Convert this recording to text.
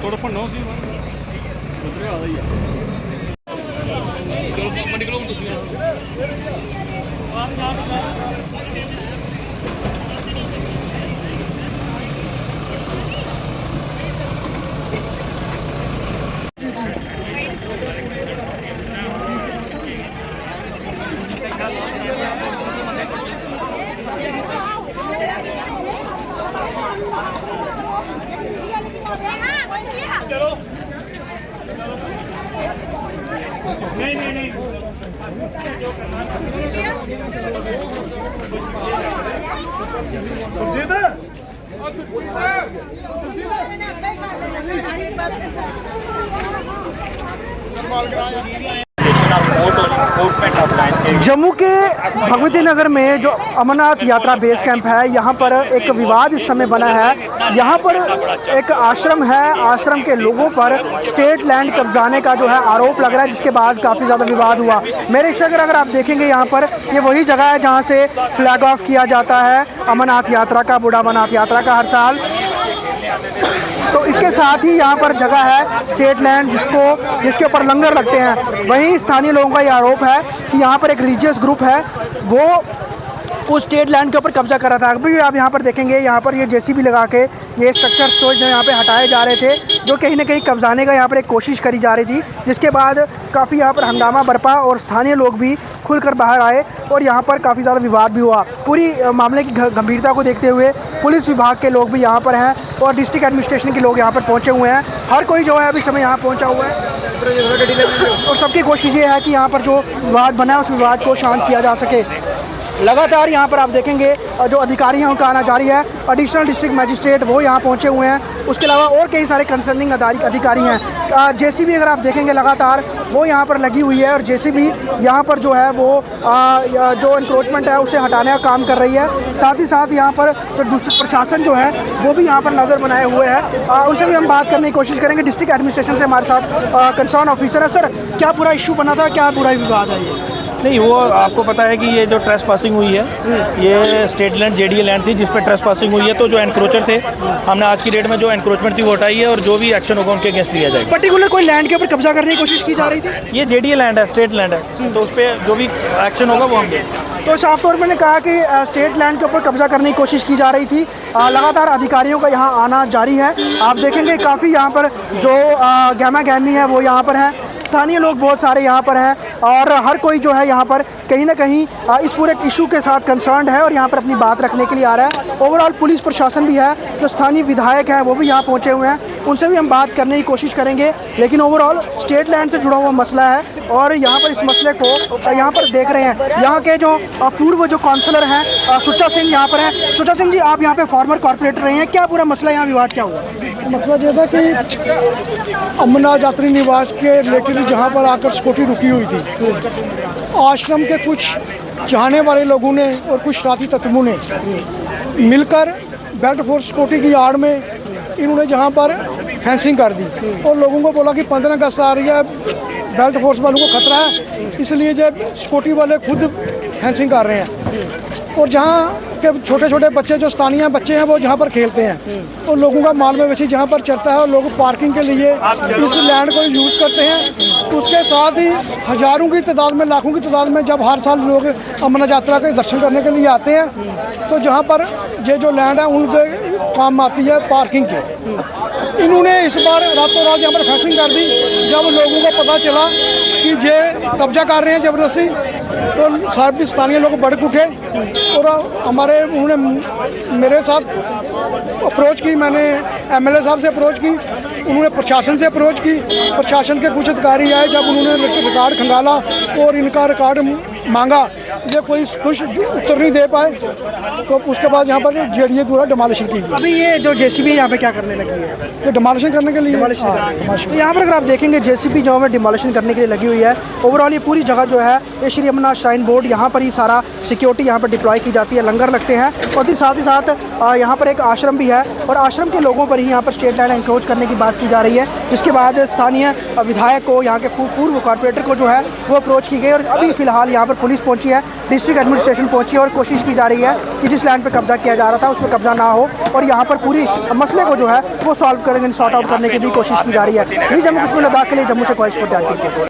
थोड़ा भन्नो सी उधर आ ही है चलो निकलो तुसी नहीं सुरजीत जम्मू के भगवती नगर में जो अमरनाथ यात्रा बेस कैंप है, यहाँ पर एक विवाद इस समय बना है। यहाँ पर एक आश्रम है, आश्रम के लोगों पर स्टेट लैंड कब्जाने का जो है आरोप लग रहा है, जिसके बाद काफ़ी ज़्यादा विवाद हुआ। मेरे इस अगर आप देखेंगे यहाँ पर ये वही जगह है जहाँ से फ्लैग ऑफ किया जाता है अमरनाथ यात्रा का, बूढ़ा अमरनाथ यात्रा का हर साल। तो इसके साथ ही यहाँ पर जगह है स्टेट लैंड जिसके ऊपर लंगर लगते हैं। वहीं स्थानीय लोगों का ये आरोप है कि यहाँ पर एक रिलीजियस ग्रुप है, वो उस स्टेट लैंड के ऊपर कब्जा कर रहा था। अभी आप यहाँ पर देखेंगे, यहाँ पर ये जेसीबी लगा के ये स्ट्रक्चर स्टोरेज यहाँ पे हटाए जा रहे थे, जो कहीं ना कहीं कब्जाने का यहाँ पर एक कोशिश करी जा रही थी, जिसके बाद काफ़ी यहाँ पर हंगामा बरपा और स्थानीय लोग भी खुलकर बाहर आए और यहाँ पर काफ़ी ज़्यादा विवाद भी हुआ। पूरी मामले की गंभीरता को देखते हुए पुलिस विभाग के लोग भी यहाँ पर हैं और डिस्ट्रिक्ट एडमिनिस्ट्रेशन के लोग यहाँ पर पहुँचे हुए हैं। हर कोई जो है अभी समय यहाँ पहुँचा हुआ है और सबकी कोशिश ये है कि यहाँ पर जो विवाद बना है उस विवाद को शांत किया जा सके। लगातार यहाँ पर आप देखेंगे जो अधिकारी हैं उनका आना जारी है। एडिशनल डिस्ट्रिक्ट मजिस्ट्रेट वो यहाँ पहुँचे हुए हैं, उसके अलावा और कई सारे कंसर्निंग अधिकारी हैं। जेसीबी अगर आप देखेंगे लगातार वो यहाँ पर लगी हुई है और जेसीबी यहाँ पर जो है वो जो इंक्रोचमेंट है उसे हटाने का काम कर रही है। साथ ही साथ यहाँ पर जो दूसरी प्रशासन जो है वो भी यहाँ पर नज़र बनाए हुए है, उनसे भी हम बात करने की कोशिश करेंगे। डिस्ट्रिक्ट एडमिनिस्ट्रेशन से हमारे साथ कंसर्न ऑफिसर है। सर, क्या पूरा इशू बना था, क्या पूरा विवाद है ये? नहीं, वो आपको पता है कि ये जो ट्रेस पासिंग हुई है ये स्टेट लैंड जेडीए लैंड थी जिस पर ट्रेस पासिंग हुई है। तो जो एनक्रोचर थे, हमने आज की डेट में जो एनक्रोचमेंट थी वो हटाई है और जो भी एक्शन होगा उनके अगेंस्ट लिया जाएगा। पर्टिकुलर कोई लैंड के ऊपर कब्जा करने की कोशिश की जा रही थी? ये जेडीए लैंड है, स्टेट लैंड है, तो उस पर जो भी एक्शन होगा वो हम देंगे। तो साफ तौर पर मैंने कहा कि स्टेट लैंड के ऊपर कब्जा करने की कोशिश की जा रही थी। लगातार अधिकारियों का यहाँ आना जारी है। आप देखेंगे काफ़ी यहाँ पर जो गहमा गहमी है वो यहाँ पर है। स्थानीय लोग बहुत सारे यहाँ पर हैं और हर कोई जो है यहाँ पर कहीं ना कहीं इस पूरे इशू के साथ कंसर्न्ड है और यहाँ पर अपनी बात रखने के लिए आ रहा है। ओवरऑल पुलिस प्रशासन भी है, जो स्थानीय विधायक हैं वो भी यहाँ पहुँचे हुए हैं, उनसे भी हम बात करने की कोशिश करेंगे। लेकिन ओवरऑल स्टेट लैंड से जुड़ा हुआ मसला है और यहाँ पर इस मसले को यहाँ पर देख रहे हैं। यहाँ के जो पूर्व जो काउंसलर हैं सुच्चा सिंह यहाँ पर हैं। सुच्चा सिंह जी, आप यहाँ पे फॉर्मर कॉर्पोरेटर रहे हैं, क्या पूरा मसला यहाँ विवाद क्या हुआ? मसला ये था कि अमरनाथ यात्री निवास के रिलेटेड जहाँ पर आकर सिक्योरिटी रुकी हुई थी, आश्रम के कुछ चाहने वाले लोगों ने और कुछ शरारती तत्वों ने मिलकर बेल्ट फोर्स सिक्योरिटी की आड़ में इन्होंने जहाँ पर फेंसिंग कर दी और लोगों को बोला कि 15 अगस्त आ रही है, बेल्ट फोर्स वालों को खतरा है, इसलिए जब सिक्योरिटी वाले खुद फेंसिंग कर रहे हैं। और जहाँ के छोटे छोटे बच्चे जो स्थानीय बच्चे हैं वो जहाँ पर खेलते हैं तो लोगों का माल मवेशी जहाँ पर चलता है और लोग पार्किंग के लिए इस लैंड को यूज़ करते हैं। तो उसके साथ ही हज़ारों की तादाद में, लाखों की तादाद में जब हर साल लोग अमरनाथ यात्रा के दर्शन करने के लिए आते हैं तो जहाँ पर ये जो लैंड है उन पर काम आती है पार्किंग के। इन्होंने इस बार रातों रात यहाँ पर फेंसिंग कर दी। जब लोगों को पता चला कि ये कब्जा कर रहे हैं ज़बरदस्ती, तो सारे स्थानीय लोग भड़क उठे और हमारे उन्होंने मेरे साथ अप्रोच की, मैंने एमएलए साहब से अप्रोच की, उन्होंने प्रशासन से अप्रोच की। प्रशासन के कुछ अधिकारी आए, जब उन्होंने रिकॉर्ड खंगाला और इनका रिकॉर्ड मांगा, ये कोई कुछ उत्तर नहीं दे पाए, तो उसके बाद यहाँ पर जेडीए द्वारा डिमोलिशन की गई। अभी ये जो जेसीबी यहाँ पे क्या करने लगी है? ये डिमोलिशन करने के लिए तो यहाँ पर अगर आप देखेंगे जेसीबी जो है डिमोलिशन करने के लिए लगी हुई है। ओवरऑल ये पूरी जगह जो है ये श्री अमरनाथ श्राइन बोर्ड, यहाँ पर ही सारा सिक्योरिटी यहाँ पर डिप्लॉय की जाती है, लंगर लगते हैं और साथ ही साथ यहाँ पर एक आश्रम भी है और आश्रम के लोगों पर ही यहाँ पर स्टेट लैंड एंक्रोच करने की बात की जा रही है। इसके बाद स्थानीय विधायक को, यहाँ के पूर्व कॉर्पोरेटर को जो है वो अप्रोच की गई और अभी फिलहाल यहाँ पर पुलिस पहुँची है। डिस्ट्रिक्ट एडमिनिस्ट्रेशन पहुंची है और कोशिश की जा रही है कि जिस लैंड पे कब्जा किया जा रहा था उस पर कब्जा ना हो और यहाँ पर पूरी मसले को जो है वो सॉल्व करेंगे, सॉर्ट आउट करने की भी कोशिश की जा रही है। जी, जम्मू कश्मीर लद्दाख के लिए जम्मू से ख्वाहिश पटेल।